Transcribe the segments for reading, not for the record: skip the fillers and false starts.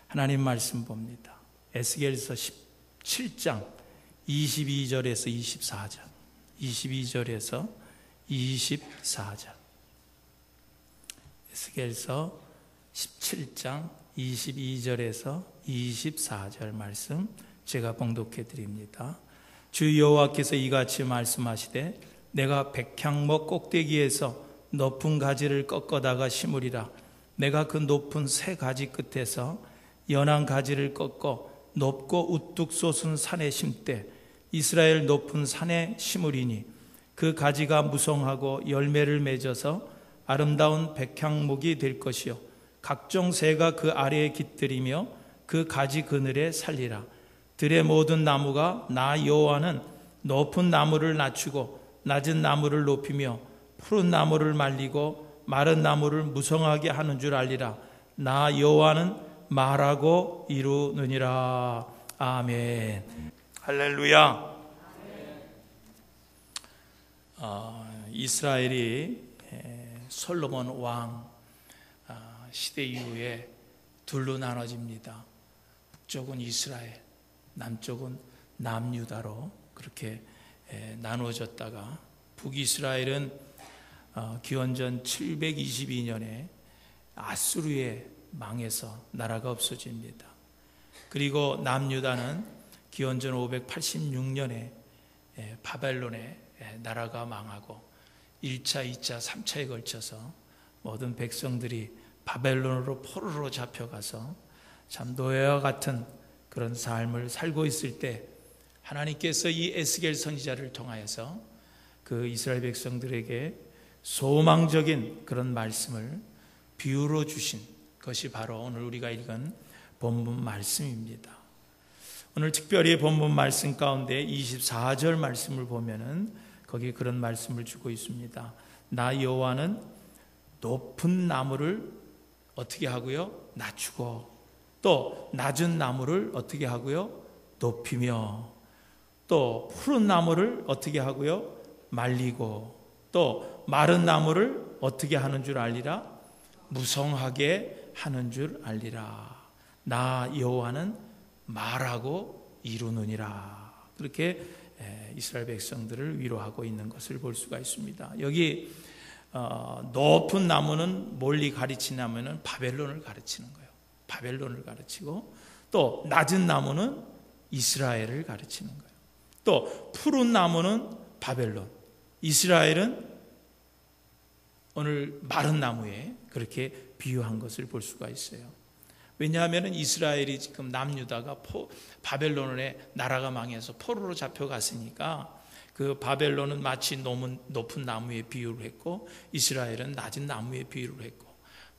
하나님 말씀 봅니다. 에스겔서 17장 22절에서 24절, 22절에서 24절. 에스겔서 17장 22절에서 24절 말씀 제가 봉독해 드립니다. 주 여호와께서 이같이 말씀하시되 내가 백향목 꼭대기에서 높은 가지를 꺾어다가 심으리라. 내가 그 높은 새 가지 끝에서 연한 가지를 꺾어 높고 우뚝 솟은 산에 심되 이스라엘 높은 산에 심으리니 그 가지가 무성하고 열매를 맺어서 아름다운 백향목이 될 것이요 각종 새가 그 아래에 깃들이며 그 가지 그늘에 살리라. 들의 모든 나무가 나 여호와는 높은 나무를 낮추고 낮은 나무를 높이며 푸른 나무를 말리고 마른 나무를 무성하게 하는 줄 알리라. 나 여호와는 말하고 이루느니라. 아멘. 할렐루야. 이스라엘이 솔로몬 왕 시대 이후에 둘로 나눠집니다. 북쪽은 이스라엘, 남쪽은 남유다로 그렇게 나누어졌다가 북이스라엘은 기원전 722년에 아수르에 망해서 나라가 없어집니다. 그리고 남유다는 기원전 586년에 바벨론에 나라가 망하고 1차, 2차, 3차에 걸쳐서 모든 백성들이 바벨론으로 포로로 잡혀가서 참 노예와 같은 그런 삶을 살고 있을 때 하나님께서 이 에스겔 선지자를 통하여서 그 이스라엘 백성들에게 소망적인 그런 말씀을 비유로 주신 것이 바로 오늘 우리가 읽은 본문 말씀입니다. 오늘 특별히 본문 말씀 가운데 24절 말씀을 보면은 거기 그런 말씀을 주고 있습니다. 나 여호와는 높은 나무를 어떻게 하고요? 낮추고 또 낮은 나무를 어떻게 하고요? 높이며 또 푸른 나무를 어떻게 하고요? 말리고 또 마른 나무를 어떻게 하는 줄 알리라? 무성하게 하는 줄 알리라. 나 여호와는 말하고 이루느니라. 그렇게 이스라엘 백성들을 위로하고 있는 것을 볼 수가 있습니다. 여기 높은 나무는 멀리 가르치냐면은 바벨론을 가르치는 거예요. 바벨론을 가르치고 또 낮은 나무는 이스라엘을 가르치는 거예요. 또 푸른 나무는 바벨론, 이스라엘은 오늘 마른 나무에 그렇게 비유한 것을 볼 수가 있어요. 왜냐하면 이스라엘이 지금 남유다가 바벨론의 나라가 망해서 포로로 잡혀갔으니까 그 바벨론은 마치 높은 나무에 비유를 했고 이스라엘은 낮은 나무에 비유를 했고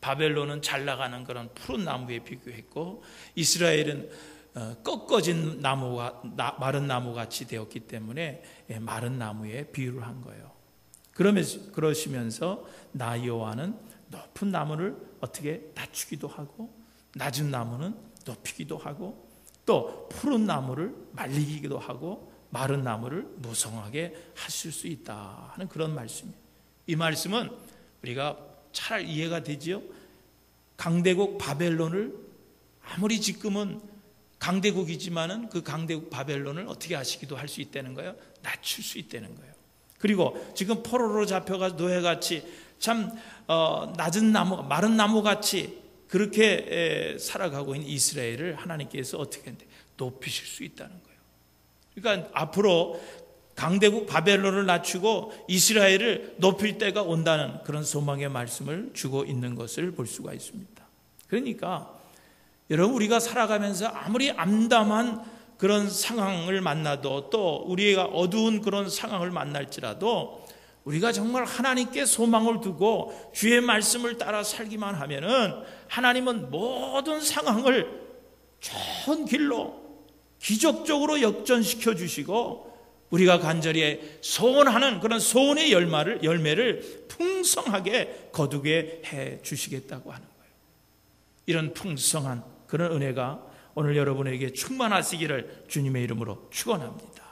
바벨론은 잘 나가는 그런 푸른 나무에 비교했고 이스라엘은 꺾어진 나무와 마른 나무같이 되었기 때문에 마른 나무에 비유를 한 거예요. 그러시면서 나 여호와는 높은 나무를 어떻게 낮추기도 하고 낮은 나무는 높이기도 하고 또 푸른 나무를 말리기도 하고 마른 나무를 무성하게 하실 수 있다 하는 그런 말씀이에요. 이 말씀은 우리가 잘 이해가 되지요. 강대국 바벨론을 아무리 지금은 강대국이지만은 그 강대국 바벨론을 어떻게 하시기도 할 수 있다는 거예요. 낮출 수 있다는 거예요. 그리고 지금 포로로 잡혀가 노예같이 참 낮은 나무, 마른 나무같이 그렇게 살아가고 있는 이스라엘을 하나님께서 어떻게 하는데 높이실 수 있다는 거예요. 그러니까 앞으로 강대국 바벨론을 낮추고 이스라엘을 높일 때가 온다는 그런 소망의 말씀을 주고 있는 것을 볼 수가 있습니다. 그러니까 여러분 우리가 살아가면서 아무리 암담한 그런 상황을 만나도 또 우리가 어두운 그런 상황을 만날지라도 우리가 정말 하나님께 소망을 두고 주의 말씀을 따라 살기만 하면은 하나님은 모든 상황을 좋은 길로 기적적으로 역전시켜 주시고 우리가 간절히 소원하는 그런 소원의 열매를 풍성하게 거두게 해 주시겠다고 하는 거예요. 이런 풍성한 그런 은혜가 오늘 여러분에게 충만하시기를 주님의 이름으로 축원합니다.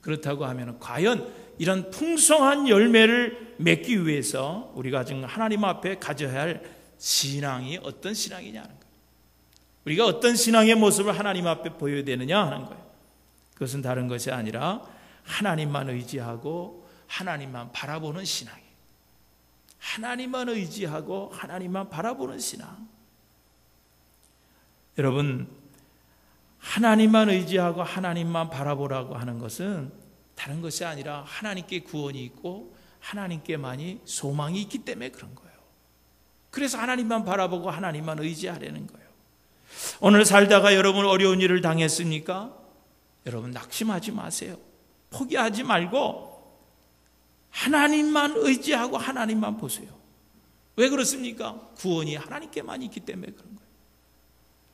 그렇다고 하면 과연 이런 풍성한 열매를 맺기 위해서 우리가 지금 하나님 앞에 가져야 할 신앙이 어떤 신앙이냐는 거예요. 우리가 어떤 신앙의 모습을 하나님 앞에 보여야 되느냐 하는 거예요. 그것은 다른 것이 아니라 하나님만 의지하고 하나님만 바라보는 신앙이에요. 하나님만 의지하고 하나님만 바라보는 신앙. 여러분, 하나님만 의지하고 하나님만 바라보라고 하는 것은 다른 것이 아니라 하나님께 구원이 있고 하나님께만이 소망이 있기 때문에 그런 거예요. 그래서 하나님만 바라보고 하나님만 의지하려는 거예요. 오늘 살다가 여러분 어려운 일을 당했습니까? 여러분 낙심하지 마세요. 포기하지 말고 하나님만 의지하고 하나님만 보세요. 왜 그렇습니까? 구원이 하나님께만 있기 때문에 그런 거예요.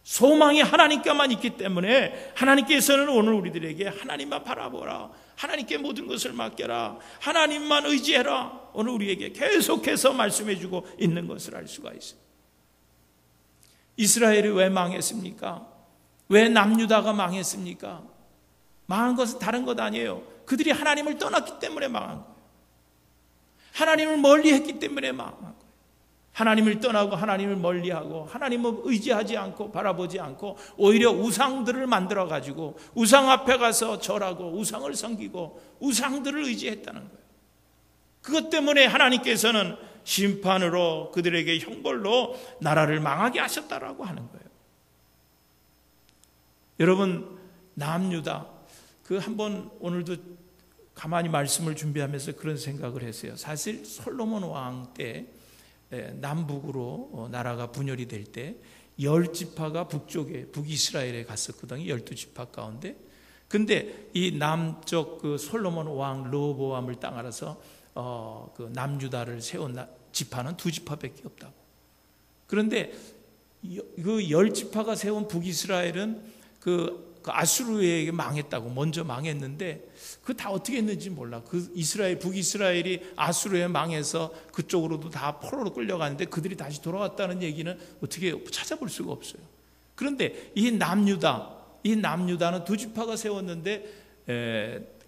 소망이 하나님께만 있기 때문에 하나님께서는 오늘 우리들에게 하나님만 바라보라, 하나님께 모든 것을 맡겨라, 하나님만 의지해라, 오늘 우리에게 계속해서 말씀해 주고 있는 것을 알 수가 있어요. 이스라엘이 왜 망했습니까? 왜 남유다가 망했습니까? 망한 것은 다른 것 아니에요. 그들이 하나님을 떠났기 때문에 망한 거예요. 하나님을 멀리했기 때문에 망한 거예요. 하나님을 떠나고 하나님을 멀리하고 하나님을 의지하지 않고 바라보지 않고 오히려 우상들을 만들어가지고 우상 앞에 가서 절하고 우상을 섬기고 우상들을 의지했다는 거예요. 그것 때문에 하나님께서는 심판으로 그들에게 형벌로 나라를 망하게 하셨다라고 하는 거예요. 여러분, 남유다 그 한번 오늘도 가만히 말씀을 준비하면서 그런 생각을 했어요. 사실 솔로몬 왕 때 남북으로 나라가 분열이 될 때 10지파가 북쪽에 북이스라엘에 갔었거든요. 12지파 가운데. 근데 이 남쪽 그 솔로몬 왕 르호보암을 땅 알아서 그 남유다를 세운 지파는 2지파밖에 없다고. 그런데 그 10지파가 세운 북이스라엘은 그 아수르에게 망했다고. 먼저 망했는데 그 다 어떻게 했는지 몰라. 그 이스라엘 북이스라엘이 아수르에 망해서 그쪽으로도 다 포로로 끌려가는데 그들이 다시 돌아왔다는 얘기는 어떻게 찾아볼 수가 없어요. 그런데 이 남유다는 2지파가 세웠는데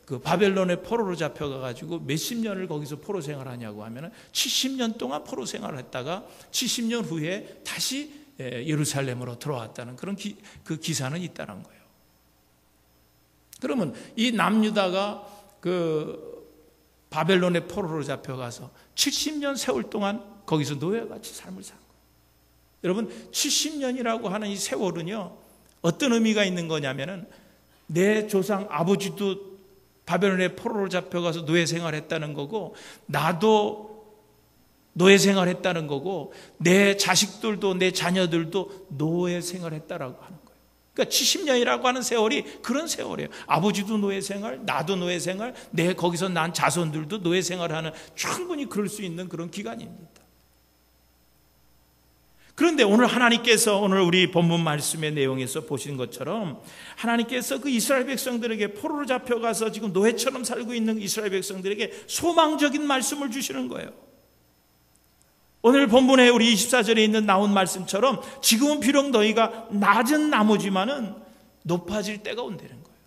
그 바벨론의 포로로 잡혀가 가지고 몇십 년을 거기서 포로 생활하냐고 하면은 70년 동안 포로 생활을 했다가 70년 후에 다시 예루살렘으로 들어왔다는 그런 그 기사는 있다는 거예요. 그러면 이 남유다가 그 바벨론의 포로로 잡혀가서 70년 세월 동안 거기서 노예같이 삶을 산 거예요. 여러분, 70년이라고 하는 이 세월은요, 어떤 의미가 있는 거냐면은 내 조상 아버지도 바벨론의 포로로 잡혀가서 노예 생활했다는 거고, 나도 노예 생활했다는 거고, 내 자식들도 내 자녀들도 노예 생활했다라고 하는 거예요. 그러니까 70년이라고 하는 세월이 그런 세월이에요. 아버지도 노예 생활, 나도 노예 생활, 내 거기서 난 자손들도 노예 생활하는, 충분히 그럴 수 있는 그런 기간입니다. 그런데 오늘 하나님께서 오늘 우리 본문 말씀의 내용에서 보신 것처럼 하나님께서 그 이스라엘 백성들에게 포로로 잡혀가서 지금 노예처럼 살고 있는 이스라엘 백성들에게 소망적인 말씀을 주시는 거예요. 오늘 본문에 우리 24절에 있는 나온 말씀처럼 지금은 비록 너희가 낮은 나무지만은 높아질 때가 온다는 거예요.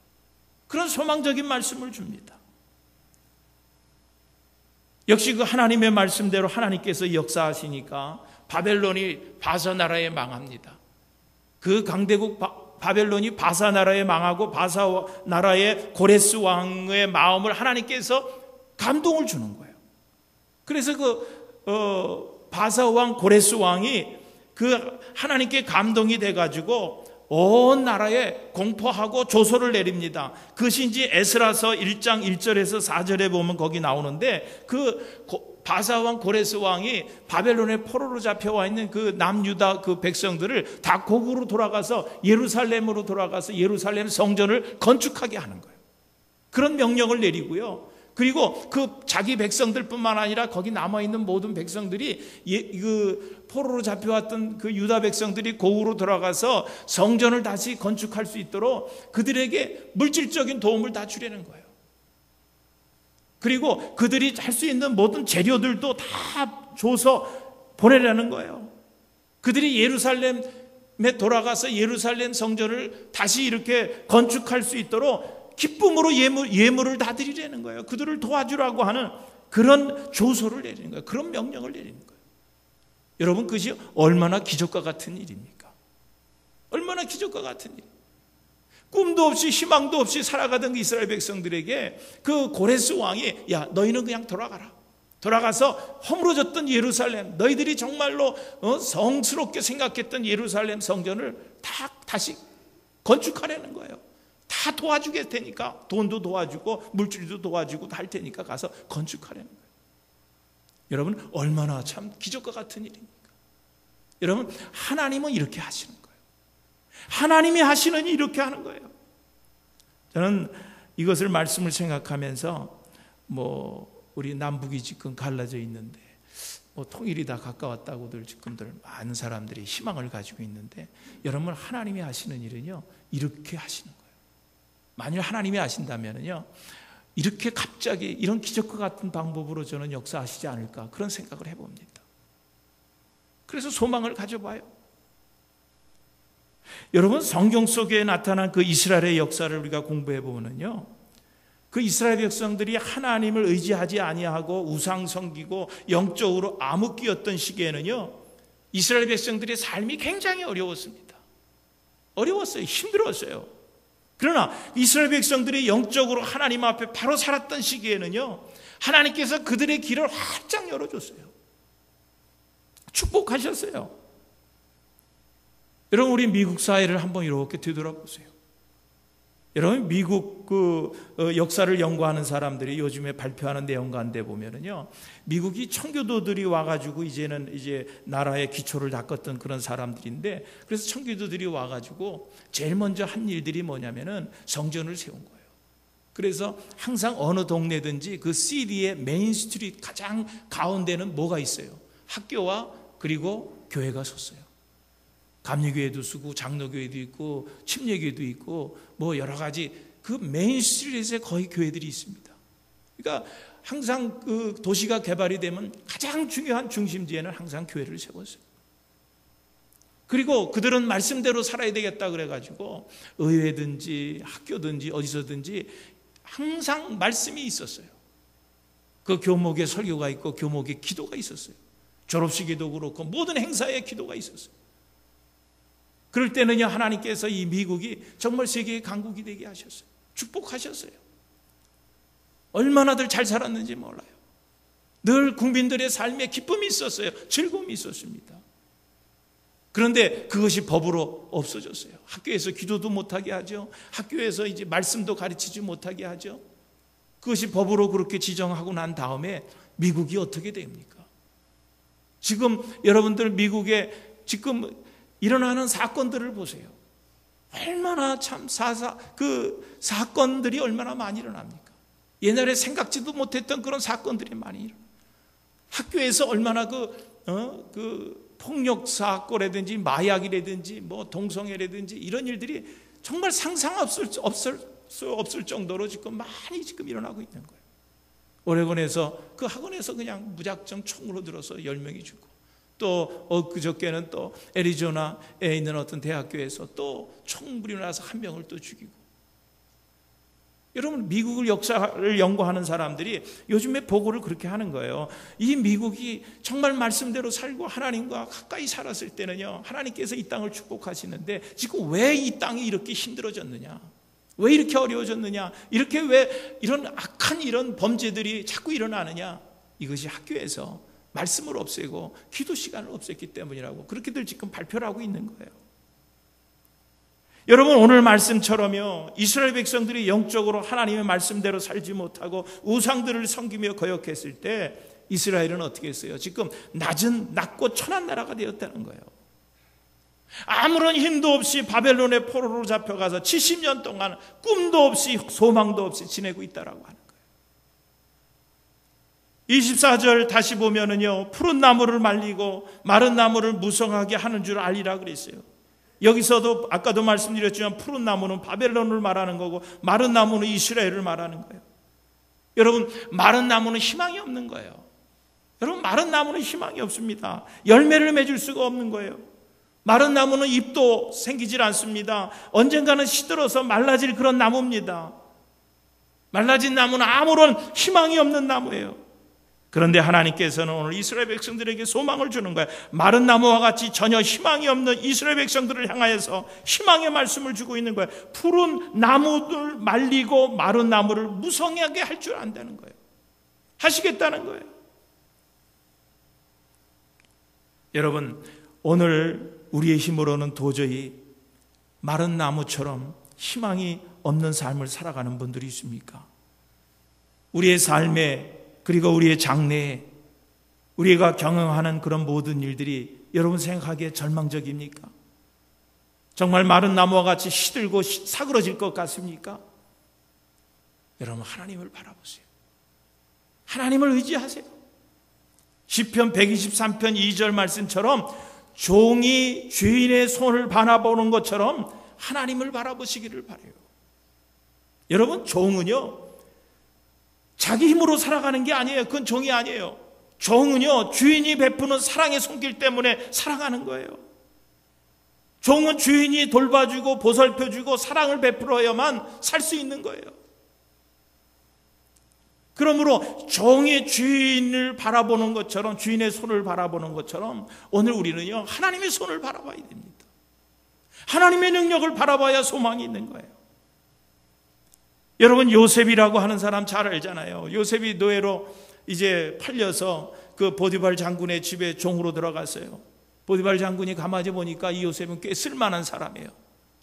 그런 소망적인 말씀을 줍니다. 역시 그 하나님의 말씀대로 하나님께서 역사하시니까 바벨론이 바사 나라에 망합니다. 그 강대국 바벨론이 바사 나라에 망하고 바사 나라의 고레스 왕의 마음을 하나님께서 감동을 주는 거예요. 그래서 바사 왕 고레스 왕이 그 하나님께 감동이 돼가지고 온 나라에 공포하고 조서를 내립니다. 그것이 이제 에스라서 1장 1절에서 4절에 보면 거기 나오는데 그 바사 왕 고레스 왕이 바벨론의 포로로 잡혀와 있는 그 남유다 그 백성들을 다 고국으로 돌아가서 예루살렘으로 돌아가서 예루살렘 성전을 건축하게 하는 거예요. 그런 명령을 내리고요. 그리고 그 자기 백성들뿐만 아니라 거기 남아있는 모든 백성들이 그 포로로 잡혀왔던 그 유다 백성들이 고국으로 돌아가서 성전을 다시 건축할 수 있도록 그들에게 물질적인 도움을 다 주려는 거예요. 그리고 그들이 할 수 있는 모든 재료들도 다 줘서 보내라는 거예요. 그들이 예루살렘에 돌아가서 예루살렘 성전을 다시 이렇게 건축할 수 있도록 기쁨으로 예물을 다 드리려는 거예요. 그들을 도와주라고 하는 그런 조서를 내리는 거예요. 그런 명령을 내리는 거예요. 여러분, 그것이 얼마나 기적과 같은 일입니까? 얼마나 기적과 같은 일. 꿈도 없이 희망도 없이 살아가던 그 이스라엘 백성들에게 그 고레스 왕이 야 너희는 그냥 돌아가라. 돌아가서 허물어졌던 예루살렘, 너희들이 정말로 성스럽게 생각했던 예루살렘 성전을 다시 건축하려는 거예요. 다 도와주게 되니까 돈도 도와주고 물질도 도와주고 다 할 테니까 가서 건축하려는 거예요. 여러분 얼마나 참 기적과 같은 일입니까? 여러분 하나님은 이렇게 하시는 거예요. 하나님이 하시는 일 이렇게 하는 거예요. 저는 이것을 말씀을 생각하면서 우리 남북이 지금 갈라져 있는데 통일이 다 가까웠다고들 지금들 많은 사람들이 희망을 가지고 있는데 여러분 하나님이 하시는 일은요 이렇게 하시는 거예요. 만일 하나님이 하신다면요 이렇게 갑자기 이런 기적과 같은 방법으로 저는 역사하시지 않을까 그런 생각을 해봅니다. 그래서 소망을 가져봐요. 여러분 성경 속에 나타난 그 이스라엘의 역사를 우리가 공부해 보면요 그 이스라엘 백성들이 하나님을 의지하지 아니하고 우상 섬기고 영적으로 암흑기였던 시기에는요 이스라엘 백성들의 삶이 굉장히 어려웠습니다. 어려웠어요. 힘들었어요. 그러나 이스라엘 백성들이 영적으로 하나님 앞에 바로 살았던 시기에는요 하나님께서 그들의 길을 활짝 열어줬어요. 축복하셨어요. 여러분 우리 미국 사회를 한번 이렇게 되돌아보세요. 여러분 미국 역사를 연구하는 사람들이 요즘에 발표하는 내용 가운데 보면은요 미국이 청교도들이 와가지고 이제 나라의 기초를 닦았던 그런 사람들인데 그래서 청교도들이 와가지고 제일 먼저 한 일들이 뭐냐면은 성전을 세운 거예요. 그래서 항상 어느 동네든지 그 시리의 메인 스트리트 가장 가운데는 뭐가 있어요? 학교와 그리고 교회가 섰어요. 감리교회도 쓰고 장로교회도 있고 침례교회도 있고 여러 가지 그 메인 스트리트에 거의 교회들이 있습니다. 그러니까 항상 그 도시가 개발이 되면 가장 중요한 중심지에는 항상 교회를 세웠어요. 그리고 그들은 말씀대로 살아야 되겠다 그래가지고 의회든지 학교든지 어디서든지 항상 말씀이 있었어요. 그 교목에 설교가 있고 교목에 기도가 있었어요. 졸업식에도 그렇고 모든 행사에 기도가 있었어요. 그럴 때는요 하나님께서 이 미국이 정말 세계의 강국이 되게 하셨어요. 축복하셨어요. 얼마나들 잘 살았는지 몰라요. 늘 국민들의 삶에 기쁨이 있었어요. 즐거움이 있었습니다. 그런데 그것이 법으로 없어졌어요. 학교에서 기도도 못하게 하죠. 학교에서 이제 말씀도 가르치지 못하게 하죠. 그것이 법으로 그렇게 지정하고 난 다음에 미국이 어떻게 됩니까? 지금 여러분들 미국에 지금 일어나는 사건들을 보세요. 얼마나 참 사건들이 얼마나 많이 일어납니까? 옛날에 생각지도 못했던 그런 사건들이 많이 일어나요. 학교에서 얼마나 그 폭력 사건이라든지 마약이라든지 동성애라든지 이런 일들이 정말 상상 수 없을 정도로 지금 많이 일어나고 있는 거예요. 오레곤에서 그 학원에서 그냥 무작정 총으로 들어서 10명이 죽고 또 그저께는 또 애리조나에 있는 어떤 대학교에서 또 총불이 나서 한 명을 또 죽이고. 여러분 미국을 역사를 연구하는 사람들이 요즘에 보고를 그렇게 하는 거예요. 이 미국이 정말 말씀대로 살고 하나님과 가까이 살았을 때는요 하나님께서 이 땅을 축복하시는데 지금 왜 이 땅이 이렇게 힘들어졌느냐, 왜 이렇게 어려워졌느냐, 이렇게 왜 이런 악한 이런 범죄들이 자꾸 일어나느냐. 이것이 학교에서 말씀을 없애고 기도 시간을 없앴기 때문이라고 그렇게들 지금 발표를 하고 있는 거예요. 여러분 오늘 말씀처럼요 이스라엘 백성들이 영적으로 하나님의 말씀대로 살지 못하고 우상들을 섬기며 거역했을 때 이스라엘은 어떻게 했어요? 지금 낮고 천한 나라가 되었다는 거예요. 아무런 힘도 없이 바벨론의 포로로 잡혀가서 70년 동안 꿈도 없이 소망도 없이 지내고 있다라고 하는 거예요. 24절 다시 보면은요 푸른 나무를 말리고 마른 나무를 무성하게 하는 줄 알리라 그랬어요. 여기서도 아까도 말씀드렸지만 푸른 나무는 바벨론을 말하는 거고 마른 나무는 이스라엘을 말하는 거예요. 여러분 마른 나무는 희망이 없는 거예요. 여러분 마른 나무는 희망이 없습니다. 열매를 맺을 수가 없는 거예요. 마른 나무는 잎도 생기질 않습니다. 언젠가는 시들어서 말라질 그런 나무입니다. 말라진 나무는 아무런 희망이 없는 나무예요. 그런데 하나님께서는 오늘 이스라엘 백성들에게 소망을 주는 거예요. 마른 나무와 같이 전혀 희망이 없는 이스라엘 백성들을 향하여서 희망의 말씀을 주고 있는 거예요. 푸른 나무를 말리고 마른 나무를 무성하게 할 줄 안다는 거예요. 하시겠다는 거예요. 여러분, 오늘 우리의 힘으로는 도저히 마른 나무처럼 희망이 없는 삶을 살아가는 분들이 있습니까? 우리의 삶에, 그리고 우리의 장래에 우리가 경험하는 그런 모든 일들이 여러분 생각하기에 절망적입니까? 정말 마른 나무와 같이 시들고 사그러질 것 같습니까? 여러분, 하나님을 바라보세요. 하나님을 의지하세요. 시편 123편 2절 말씀처럼 종이 주인의 손을 바라보는 것처럼 하나님을 바라보시기를 바라요. 여러분, 종은요 자기 힘으로 살아가는 게 아니에요. 그건 종이 아니에요. 종은요 주인이 베푸는 사랑의 손길 때문에 살아가는 거예요. 종은 주인이 돌봐주고 보살펴주고 사랑을 베풀어야만 살 수 있는 거예요. 그러므로 종이 주인을 바라보는 것처럼, 주인의 손을 바라보는 것처럼 오늘 우리는요 하나님의 손을 바라봐야 됩니다. 하나님의 능력을 바라봐야 소망이 있는 거예요. 여러분, 요셉이라고 하는 사람 잘 알잖아요. 요셉이 노예로 이제 팔려서 그 보디발 장군의 집에 종으로 들어갔어요. 보디발 장군이 가만히 보니까 이 요셉은 꽤 쓸만한 사람이에요.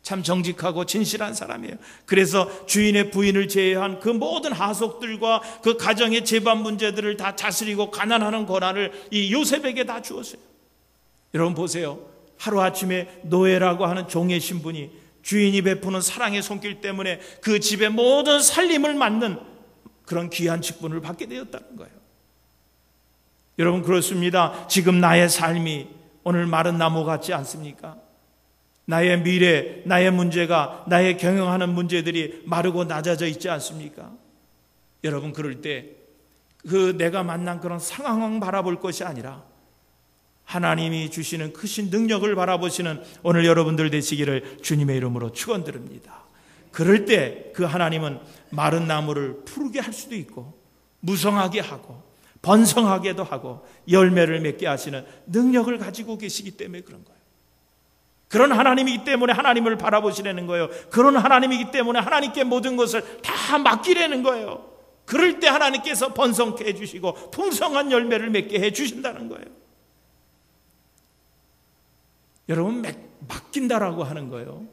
참 정직하고 진실한 사람이에요. 그래서 주인의 부인을 제외한 그 모든 하속들과 그 가정의 재반 문제들을 다 다스리고 가난하는 권한을 이 요셉에게 다 주었어요. 여러분 보세요. 하루아침에 노예라고 하는 종의 신분이 주인이 베푸는 사랑의 손길 때문에 그 집의 모든 살림을 맡는 그런 귀한 직분을 받게 되었다는 거예요. 여러분, 그렇습니다. 지금 나의 삶이 오늘 마른 나무 같지 않습니까? 나의 미래, 나의 문제가, 나의 경영하는 문제들이 마르고 낮아져 있지 않습니까? 여러분, 그럴 때 그 내가 만난 그런 상황을 바라볼 것이 아니라 하나님이 주시는 크신 능력을 바라보시는 오늘 여러분들 되시기를 주님의 이름으로 축원드립니다. 그럴 때 그 하나님은 마른 나무를 푸르게 할 수도 있고 무성하게 하고 번성하게도 하고 열매를 맺게 하시는 능력을 가지고 계시기 때문에 그런 거예요. 그런 하나님이기 때문에 하나님을 바라보시라는 거예요. 그런 하나님이기 때문에 하나님께 모든 것을 다 맡기라는 거예요. 그럴 때 하나님께서 번성케 해주시고 풍성한 열매를 맺게 해주신다는 거예요. 여러분, 맡긴다라고 하는 거예요.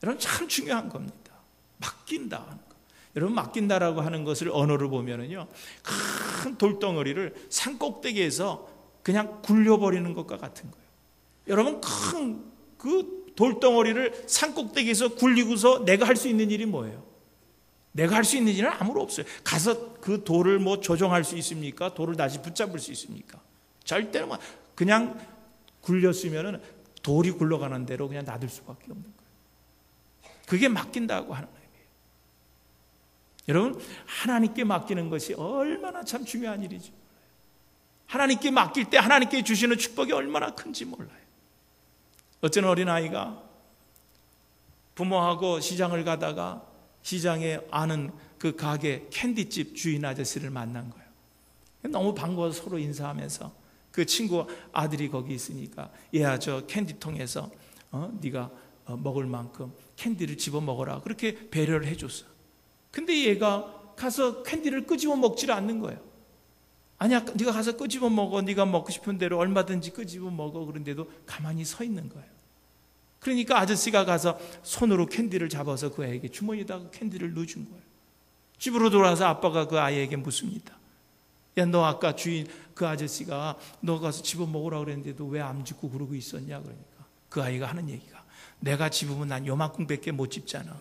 여러분, 참 중요한 겁니다. 맡긴다 하는 거. 여러분, 맡긴다라고 하는 것을 언어를 보면은요, 큰 돌덩어리를 산 꼭대기에서 그냥 굴려버리는 것과 같은 거예요. 여러분, 큰 그 돌덩어리를 산 꼭대기에서 굴리고서 내가 할 수 있는 일이 뭐예요? 내가 할 수 있는 일은 아무로 없어요. 가서 그 돌을 뭐 조정할 수 있습니까? 돌을 다시 붙잡을 수 있습니까? 절대로 그냥 굴렸으면은 돌이 굴러가는 대로 그냥 놔둘 수밖에 없는 거예요. 그게 맡긴다고 하는 거예요. 여러분, 하나님께 맡기는 것이 얼마나 참 중요한 일이지 몰라요. 하나님께 맡길 때 하나님께 주시는 축복이 얼마나 큰지 몰라요. 어떤 어린아이가 부모하고 시장을 가다가 시장에 아는 그 가게 캔디집 주인 아저씨를 만난 거예요. 너무 반가워서 서로 인사하면서 그 친구 아들이 거기 있으니까 얘야, 저 캔디통에서 네가 먹을 만큼 캔디를 집어 먹어라, 그렇게 배려를 해줬어. 근데 얘가 가서 캔디를 끄집어 먹지를 않는 거예요. 아니야, 네가 가서 끄집어 먹어, 네가 먹고 싶은 대로 얼마든지 끄집어 먹어. 그런데도 가만히 서 있는 거예요. 그러니까 아저씨가 가서 손으로 캔디를 잡아서 그 아이에게 주머니에다가 캔디를 넣어준 거예요. 집으로 돌아와서 아빠가 그 아이에게 묻습니다. 야, 너 아까 주인 그 아저씨가 너 가서 집어 먹으라 그랬는데도 왜 안 집고 그러고 있었냐? 그러니까 그 아이가 하는 얘기가, 내가 집으면 난 요만큼밖에 못 집잖아.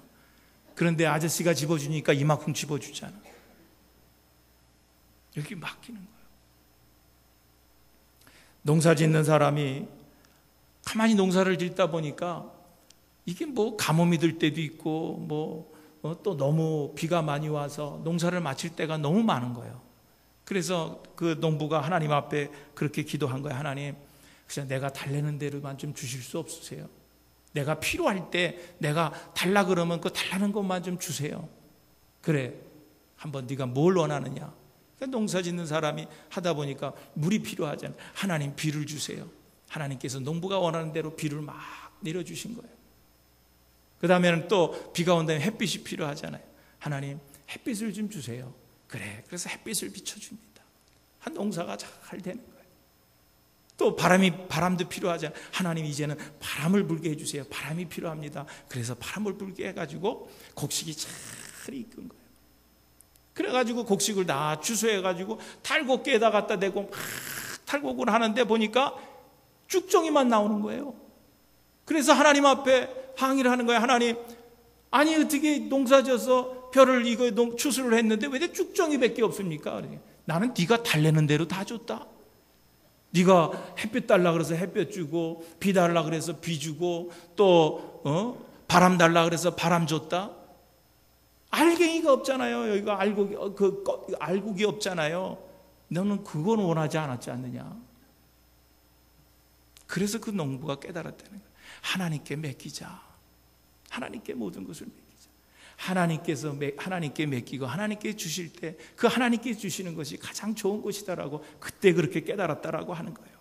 그런데 아저씨가 집어주니까 이만큼 집어주잖아. 여기 맡기는 거예요. 농사 짓는 사람이 가만히 농사를 짓다 보니까 이게 뭐 가뭄이 들 때도 있고 또 너무 비가 많이 와서 농사를 마칠 때가 너무 많은 거예요. 그래서 그 농부가 하나님 앞에 그렇게 기도한 거예요. 하나님, 그냥 내가 달라는 대로만 좀 주실 수 없으세요? 내가 필요할 때 내가 달라 그러면 그 달라는 것만 좀 주세요. 그래, 한번 네가 뭘 원하느냐? 그러니까 농사 짓는 사람이 하다 보니까 물이 필요하잖아요. 하나님 비를 주세요. 하나님께서 농부가 원하는 대로 비를 막 내려주신 거예요. 그 다음에는 또 비가 온다면 햇빛이 필요하잖아요. 하나님 햇빛을 좀 주세요. 그래, 그래서 햇빛을 비춰줍니다. 한 농사가 잘 되는 거예요. 또 바람도 필요하잖아요. 하나님 이제는 바람을 불게 해주세요. 바람이 필요합니다. 그래서 바람을 불게 해가지고 곡식이 잘 익은 거예요. 그래가지고 곡식을 다 주소해가지고 탈곡기에다 갖다 대고 막 탈곡을 하는데 보니까 쭉정이만 나오는 거예요. 그래서 하나님 앞에 항의를 하는 거예요. 하나님, 아니 어떻게 농사져서 벼를 이거 추수를 했는데 왜 쭉정이밖에 없습니까? 나는 네가 달래는 대로 다 줬다. 네가 햇볕 달라 그래서 햇볕 주고 비 달라 그래서 비 주고 또 바람 달라 그래서 바람 줬다. 알갱이가 없잖아요. 여기가 알곡이 없잖아요. 너는 그건 원하지 않았지 않느냐. 그래서 그 농부가 깨달았다는 거예요. 하나님께 맡기자. 하나님께 모든 것을 맡기자. 하나님께 맡기고 하나님께 주실 때 그 하나님께 주시는 것이 가장 좋은 것이다라고 그때 그렇게 깨달았다라고 하는 거예요.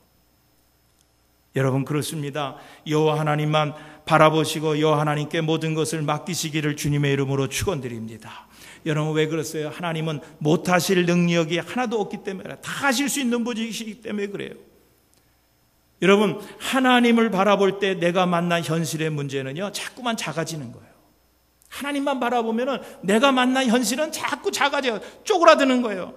여러분 그렇습니다. 여호와 하나님만 바라보시고 여호와 하나님께 모든 것을 맡기시기를 주님의 이름으로 축원드립니다. 여러분 왜 그랬어요? 하나님은 못하실 능력이 하나도 없기 때문에 다 하실 수 있는 분이시기 때문에 그래요. 여러분 하나님을 바라볼 때 내가 만난 현실의 문제는요 자꾸만 작아지는 거예요. 하나님만 바라보면은 내가 만난 현실은 자꾸 작아져요. 쪼그라드는 거예요.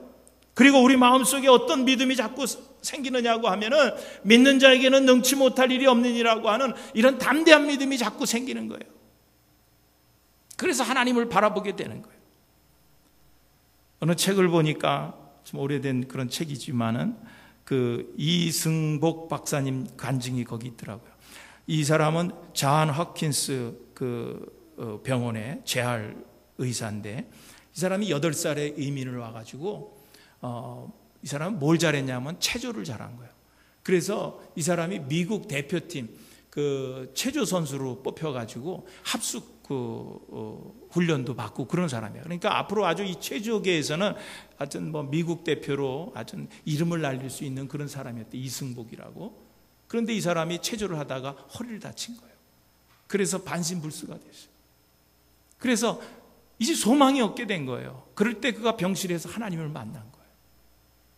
그리고 우리 마음속에 어떤 믿음이 자꾸 생기느냐고 하면은 믿는 자에게는 능치 못할 일이 없느니라고 하는 이런 담대한 믿음이 자꾸 생기는 거예요. 그래서 하나님을 바라보게 되는 거예요. 어느 책을 보니까 좀 오래된 그런 책이지만은 그 이승복 박사님 간증이 거기 있더라고요. 이 사람은 존 홉킨스 병원의 재활 의사인데 이 사람이 8살에 이민을 와가지고 이 사람은 뭘 잘했냐면 체조를 잘한 거예요. 그래서 이 사람이 미국 대표팀 그 체조 선수로 뽑혀가지고 합숙 훈련도 받고 그런 사람이에요. 그러니까 앞으로 아주 이 체조계에서는 하여튼 뭐 미국 대표로 아주 이름을 날릴 수 있는 그런 사람이었대. 이승복이라고. 그런데 이 사람이 체조를 하다가 허리를 다친 거예요. 그래서 반신불수가 됐어요. 그래서 이제 소망이 없게 된 거예요. 그럴 때 그가 병실에서 하나님을 만난 거예요.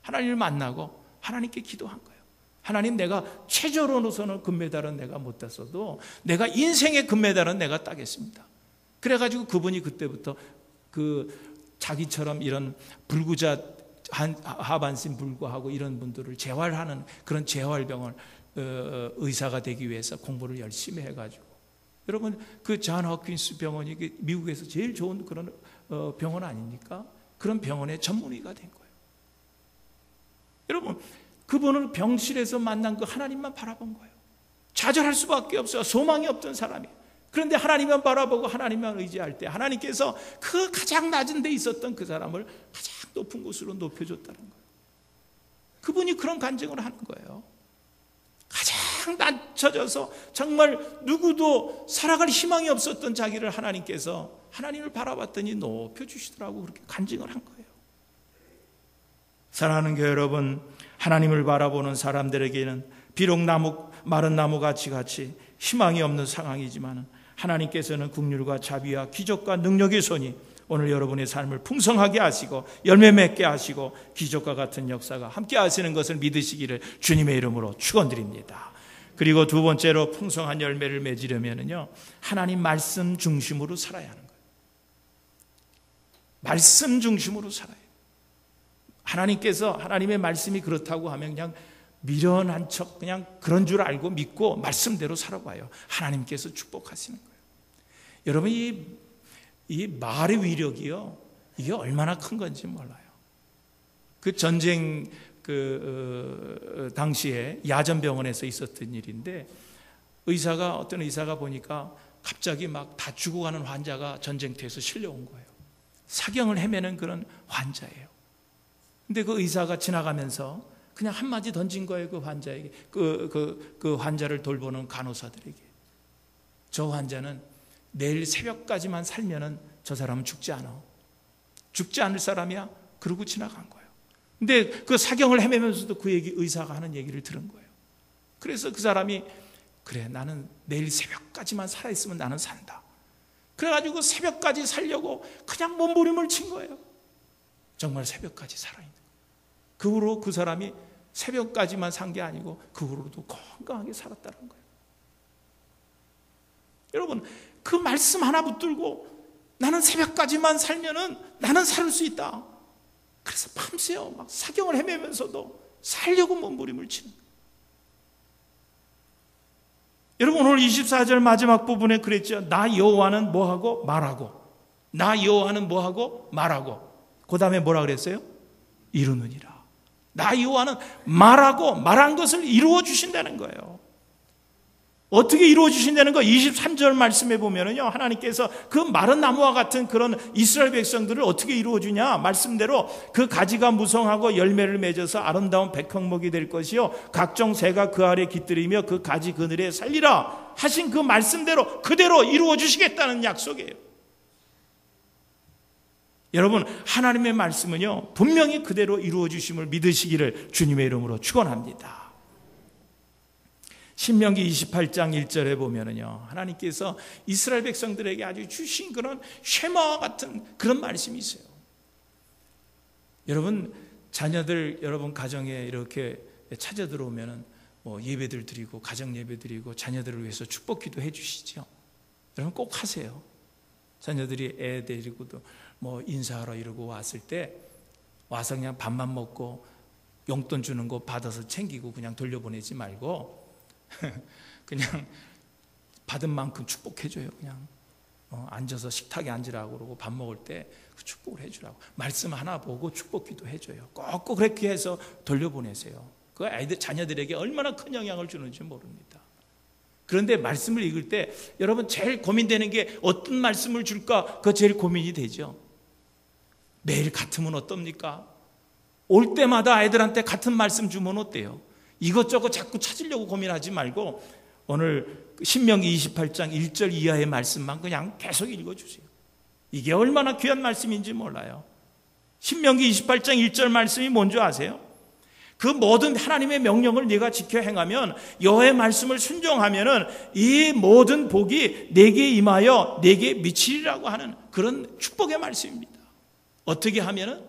하나님을 만나고 하나님께 기도한 거예요. 하나님, 내가 체조로서는 금메달은 내가 못 땄어도 내가 인생의 금메달은 내가 따겠습니다. 그래가지고 그분이 그때부터 자기처럼 이런 불구자 하반신 불구하고 이런 분들을 재활하는 그런 재활병원 의사가 되기 위해서 공부를 열심히 해가지고, 여러분 그 존 홉킨스 병원이 미국에서 제일 좋은 그런 병원 아닙니까? 그런 병원의 전문의가 된 거예요. 여러분 그분을 병실에서 만난 그 하나님만 바라본 거예요. 좌절할 수밖에 없어요. 소망이 없던 사람이에요. 그런데 하나님만 바라보고 하나님만 의지할 때 하나님께서 그 가장 낮은 데 있었던 그 사람을 가장 높은 곳으로 높여줬다는 거예요. 그분이 그런 간증을 하는 거예요. 가장 낮춰져서 정말 누구도 살아갈 희망이 없었던 자기를 하나님께서 하나님을 바라봤더니 높여주시더라고 그렇게 간증을 한 거예요. 사랑하는 교회 여러분, 하나님을 바라보는 사람들에게는 비록 마른 나무같이 희망이 없는 상황이지만 하나님께서는 긍휼과 자비와 기적과 능력의 손이 오늘 여러분의 삶을 풍성하게 하시고 열매 맺게 하시고 기적과 같은 역사가 함께 하시는 것을 믿으시기를 주님의 이름으로 축원드립니다. 그리고 두 번째로 풍성한 열매를 맺으려면요, 하나님 말씀 중심으로 살아야 하는 거예요. 말씀 중심으로 살아야 해요. 하나님께서 하나님의 말씀이 그렇다고 하면 그냥 미련한 척 그냥 그런 줄 알고 믿고 말씀대로 살아봐요. 하나님께서 축복하시는 거예요. 여러분 이 말의 위력이요, 이게 얼마나 큰 건지 몰라요. 그 전쟁 당시에 야전병원에서 있었던 일인데 어떤 의사가 보니까 갑자기 막 다 죽어가는 환자가 전쟁터에서 실려온 거예요. 사경을 헤매는 그런 환자예요. 근데 그 의사가 지나가면서 그냥 한마디 던진 거예요. 그 환자에게, 그 환자를 돌보는 간호사들에게. 저 환자는 내일 새벽까지만 살면은 저 사람은 죽지 않아. 죽지 않을 사람이야. 그러고 지나간 거예요. 근데 그 사경을 헤매면서도 그 의사가 하는 얘기를 들은 거예요. 그래서 그 사람이 그래, 나는 내일 새벽까지만 살아있으면 나는 산다. 그래가지고 새벽까지 살려고 그냥 몸부림을 친 거예요. 정말 새벽까지 살아있는 거예요. 그 후로 그 사람이 새벽까지만 산 게 아니고 그 후로도 건강하게 살았다는 거예요. 여러분, 그 말씀 하나 붙들고 나는 새벽까지만 살면은 나는 살 수 있다. 그래서 밤새워 막 사경을 헤매면서도 살려고 몸부림을 치는 거예요. 여러분, 오늘 24절 마지막 부분에 그랬죠. 나 여호와는 뭐하고 말하고, 나 여호와는 뭐하고 말하고, 그 다음에 뭐라 그랬어요? 이루느니라. 나 여호와는 말하고 말한 것을 이루어 주신다는 거예요. 어떻게 이루어 주신다는 거? 23절 말씀에 보면은요, 하나님께서 그 마른 나무와 같은 그런 이스라엘 백성들을 어떻게 이루어 주냐? 말씀대로 그 가지가 무성하고 열매를 맺어서 아름다운 백향목이 될 것이요, 각종 새가 그 아래 깃들이며 그 가지 그늘에 살리라 하신 그 말씀대로 그대로 이루어 주시겠다는 약속이에요. 여러분, 하나님의 말씀은요, 분명히 그대로 이루어 주심을 믿으시기를 주님의 이름으로 축원합니다. 신명기 28장 1절에 보면은요, 하나님께서 이스라엘 백성들에게 아주 주신 그런 쉐마와 같은 그런 말씀이 있어요. 여러분, 자녀들 여러분 가정에 이렇게 찾아 들어오면은 뭐 예배들 드리고 가정 예배 드리고 자녀들을 위해서 축복 기도 해주시죠. 여러분 꼭 하세요. 자녀들이 애 데리고도 뭐 인사하러 이러고 왔을 때 와서 그냥 밥만 먹고 용돈 주는 거 받아서 챙기고 그냥 돌려보내지 말고 그냥 받은 만큼 축복해줘요. 그냥 앉아서 식탁에 앉으라고 그러고 밥 먹을 때 그 축복을 해주라고, 말씀 하나 보고 축복기도 해줘요. 꼭 그렇게 해서 돌려보내세요. 그 아이들 자녀들에게 얼마나 큰 영향을 주는지 모릅니다. 그런데 말씀을 읽을 때 여러분 제일 고민되는 게 어떤 말씀을 줄까? 그거 제일 고민이 되죠. 매일 같으면 어떻습니까? 올 때마다 아이들한테 같은 말씀 주면 어때요? 이것저것 자꾸 찾으려고 고민하지 말고 오늘 신명기 28장 1절 이하의 말씀만 그냥 계속 읽어주세요. 이게 얼마나 귀한 말씀인지 몰라요. 신명기 28장 1절 말씀이 뭔지 아세요? 그 모든 하나님의 명령을 네가 지켜 행하면, 여호와의 말씀을 순종하면은 이 모든 복이 내게 임하여 내게 미치리라고 하는 그런 축복의 말씀입니다. 어떻게 하면은?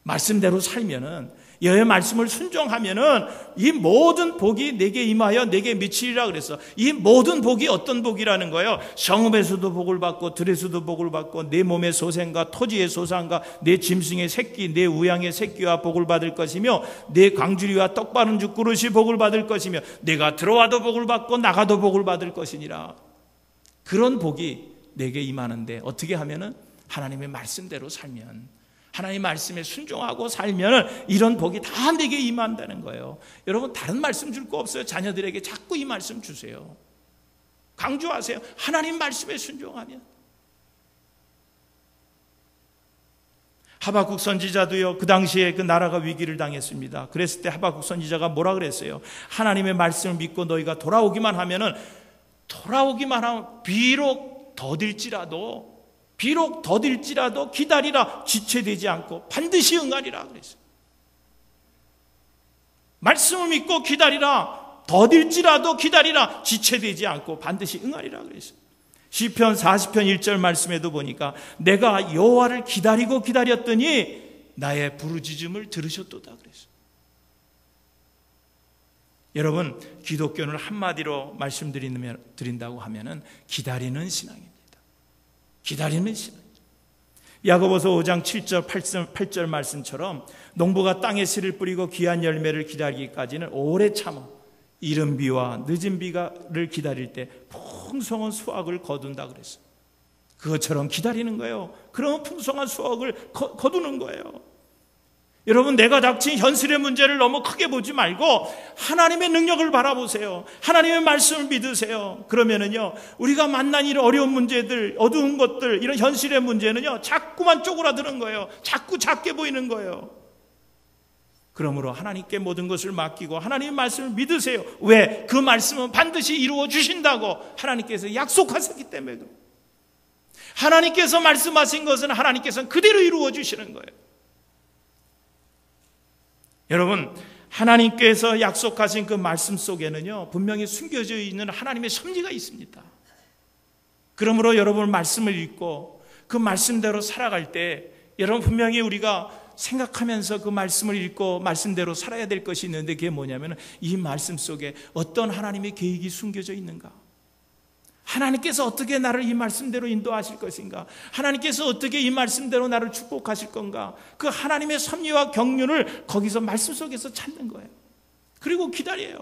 말씀대로 살면은, 여호와의 말씀을 순종하면은 이 모든 복이 내게 임하여 내게 미치리라 그랬어. 이 모든 복이 어떤 복이라는 거예요? 성읍에서도 복을 받고 들에서도 복을 받고 내 몸의 소생과 토지의 소산과 내 짐승의 새끼 내 우양의 새끼와 복을 받을 것이며 내 광주리와 떡바른 죽그릇이 복을 받을 것이며 내가 들어와도 복을 받고 나가도 복을 받을 것이니라. 그런 복이 내게 임하는데 어떻게 하면은? 하나님의 말씀대로 살면, 하나님 말씀에 순종하고 살면 이런 복이 다 내게 임한다는 거예요. 여러분, 다른 말씀 줄 거 없어요. 자녀들에게 자꾸 이 말씀 주세요. 강조하세요. 하나님 말씀에 순종하면. 하박국 선지자도요, 그 당시에 그 나라가 위기를 당했습니다. 그랬을 때 하박국 선지자가 뭐라 그랬어요? 하나님의 말씀을 믿고 너희가 돌아오기만 하면 비록 더딜지라도 기다리라. 지체되지 않고 반드시 응하리라 그랬어요. 말씀을 믿고 기다리라. 더딜지라도 기다리라. 지체되지 않고 반드시 응하리라 그랬어요. 시편 40편 1절 말씀에도 보니까 내가 여호와를 기다리고 기다렸더니 나의 부르짖음을 들으셨도다 그랬어요. 여러분, 기독교는 한마디로 말씀드린다고 하면은 기다리는 신앙입니다. 기다리는 신앙. 야고보서 5장 7절 8절 말씀처럼 농부가 땅에 씨를 뿌리고 귀한 열매를 기다리기까지는 오래 참어 이른 비와 늦은 비를 기다릴 때 풍성한 수확을 거둔다 그랬어요. 그것처럼 기다리는 거예요. 그러면 풍성한 수확을 거두는 거예요. 여러분, 내가 닥친 현실의 문제를 너무 크게 보지 말고 하나님의 능력을 바라보세요. 하나님의 말씀을 믿으세요. 그러면은요, 우리가 만난 이런 어려운 문제들, 어두운 것들, 이런 현실의 문제는요, 자꾸만 쪼그라드는 거예요. 자꾸 작게 보이는 거예요. 그러므로 하나님께 모든 것을 맡기고 하나님의 말씀을 믿으세요. 왜? 그 말씀은 반드시 이루어 주신다고 하나님께서 약속하셨기 때문에. 하나님께서 말씀하신 것은 하나님께서는 그대로 이루어 주시는 거예요. 여러분, 하나님께서 약속하신 그 말씀 속에는요, 분명히 숨겨져 있는 하나님의 섭리가 있습니다. 그러므로 여러분 말씀을 읽고 그 말씀대로 살아갈 때 여러분 분명히 우리가 생각하면서 그 말씀을 읽고 말씀대로 살아야 될 것이 있는데, 그게 뭐냐면 이 말씀 속에 어떤 하나님의 계획이 숨겨져 있는가, 하나님께서 어떻게 나를 이 말씀대로 인도하실 것인가, 하나님께서 어떻게 이 말씀대로 나를 축복하실 건가, 그 하나님의 섭리와 경륜을 거기서 말씀 속에서 찾는 거예요. 그리고 기다리는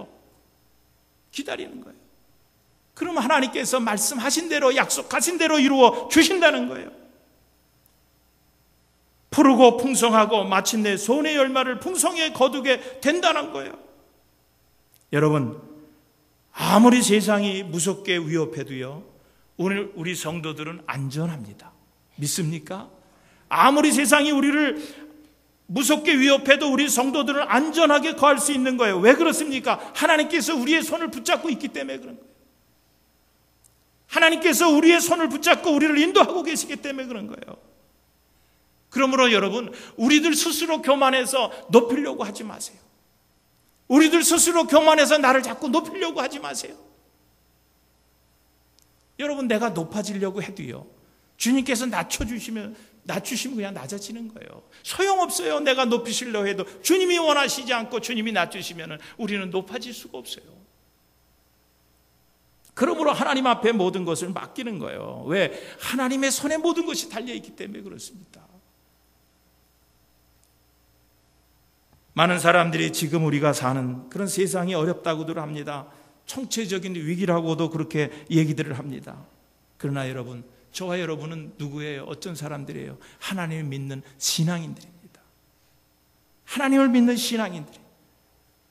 거예요. 그럼 하나님께서 말씀하신 대로, 약속하신 대로 이루어 주신다는 거예요. 푸르고 풍성하고 마침내 소원의 열매를 풍성히 거두게 된다는 거예요. 여러분, 아무리 세상이 무섭게 위협해도요, 오늘 우리 성도들은 안전합니다. 믿습니까? 아무리 세상이 우리를 무섭게 위협해도 우리 성도들은 안전하게 거할 수 있는 거예요. 왜 그렇습니까? 하나님께서 우리의 손을 붙잡고 있기 때문에 그런 거예요. 하나님께서 우리의 손을 붙잡고 우리를 인도하고 계시기 때문에 그런 거예요. 그러므로 여러분, 우리들 스스로 교만해서 높이려고 하지 마세요. 우리들 스스로 교만해서 나를 자꾸 높이려고 하지 마세요. 여러분, 내가 높아지려고 해도요, 주님께서 낮추시면 그냥 낮아지는 거예요. 소용없어요. 내가 높이시려고 해도 주님이 원하시지 않고 주님이 낮추시면 우리는 높아질 수가 없어요. 그러므로 하나님 앞에 모든 것을 맡기는 거예요. 왜? 하나님의 손에 모든 것이 달려있기 때문에 그렇습니다. 많은 사람들이 지금 우리가 사는 그런 세상이 어렵다고들 합니다. 총체적인 위기라고도 그렇게 얘기들을 합니다. 그러나 여러분, 저와 여러분은 누구예요? 어떤 사람들이에요? 하나님을 믿는 신앙인들입니다. 하나님을 믿는 신앙인들.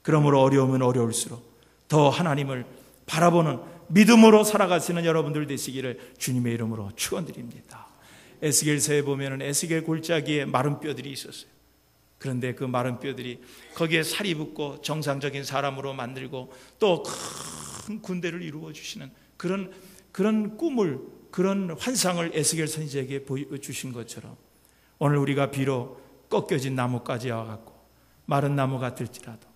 그러므로 어려우면 어려울수록 더 하나님을 바라보는 믿음으로 살아가시는 여러분들 되시기를 주님의 이름으로 축원드립니다. 에스겔서에 보면은 에스겔 골짜기에 마른 뼈들이 있었어요. 그런데 그 마른 뼈들이 거기에 살이 붙고 정상적인 사람으로 만들고 또 큰 군대를 이루어 주시는 그런 꿈을, 그런 환상을 에스겔 선지자에게 보여주신 것처럼, 오늘 우리가 비록 꺾여진 나무까지 와갖고 마른 나무 같을지라도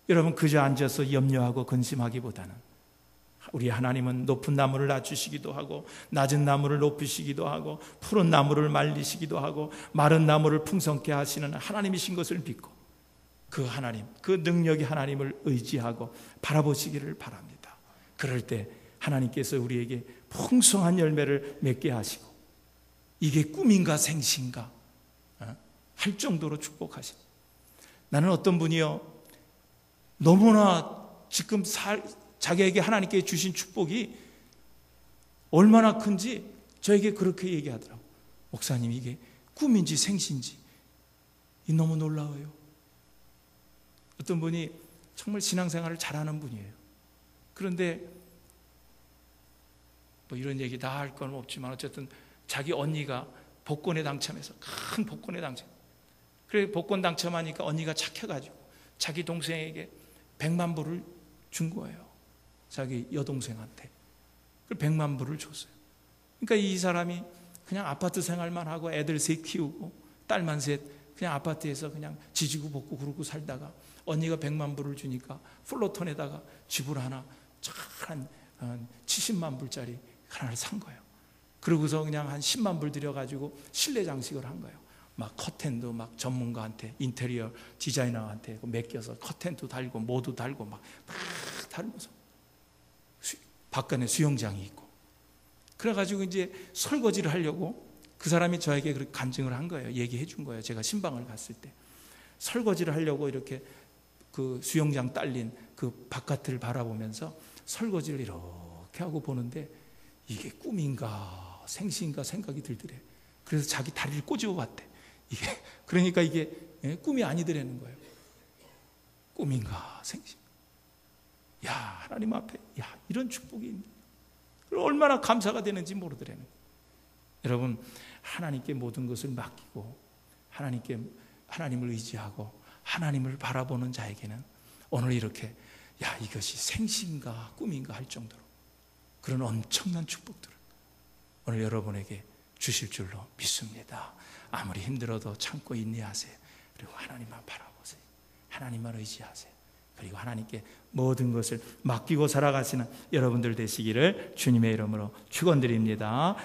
여러분 그저 앉아서 염려하고 근심하기보다는 우리 하나님은 높은 나무를 낮추시기도 하고 낮은 나무를 높이시기도 하고 푸른 나무를 말리시기도 하고 마른 나무를 풍성케 하시는 하나님이신 것을 믿고 그 하나님, 그 능력의 하나님을 의지하고 바라보시기를 바랍니다. 그럴 때 하나님께서 우리에게 풍성한 열매를 맺게 하시고 이게 꿈인가 생신가 할 정도로 축복하십니다. 나는 어떤 분이요, 너무나 지금 자기에게 하나님께 주신 축복이 얼마나 큰지 저에게 그렇게 얘기하더라고요. 목사님, 이게 꿈인지 생신지 너무 놀라워요. 어떤 분이 정말 신앙생활을 잘하는 분이에요. 그런데 뭐 이런 얘기 다 할 건 없지만 어쨌든 자기 언니가 복권에 당첨해서 큰 복권에 당첨. 그래 복권 당첨하니까 언니가 착해가지고 자기 동생에게 100만 불을 준 거예요. 자기 여동생한테. 그 100만 불을 줬어요. 그러니까 이 사람이 그냥 아파트 생활만 하고 애들 셋 키우고 딸만 셋 그냥 아파트에서 그냥 지지고 볶고 그러고 살다가 언니가 100만 불을 주니까 플로톤에다가 집을 하나 한 70만 불짜리 하나를 산 거예요. 그러고서 그냥 한 10만 불 들여가지고 실내 장식을 한 거예요. 막 커튼도 막 전문가한테, 인테리어 디자이너한테 맡겨서 커튼도 달고 모두 달고 막 달면서 바깥에 수영장이 있고 그래가지고 이제 설거지를 하려고 그 사람이 저에게 그렇게 간증을 한 거예요. 얘기해 준 거예요. 제가 신방을 갔을 때 설거지를 하려고 이렇게 그 수영장 딸린 그 바깥을 바라보면서 설거지를 이렇게 하고 보는데 이게 꿈인가 생시인가 생각이 들더래. 그래서 자기 다리를 꼬집어 봤대. 그러니까 이게 꿈이 아니더라는 거예요. 꿈인가 생시. 야, 하나님 앞에 이런 축복이 있네. 얼마나 감사가 되는지 모르더라는 거예요. 여러분, 하나님께 모든 것을 맡기고 하나님을 의지하고 하나님을 바라보는 자에게는 오늘 이렇게 이것이 생신가 꿈인가 할 정도로 그런 엄청난 축복들을 오늘 여러분에게 주실 줄로 믿습니다. 아무리 힘들어도 참고 인내하세요. 그리고 하나님만 바라보세요. 하나님만 의지하세요. 그리고 하나님께 모든 것을 맡기고 살아가시는 여러분들 되시기를 주님의 이름으로 축원드립니다.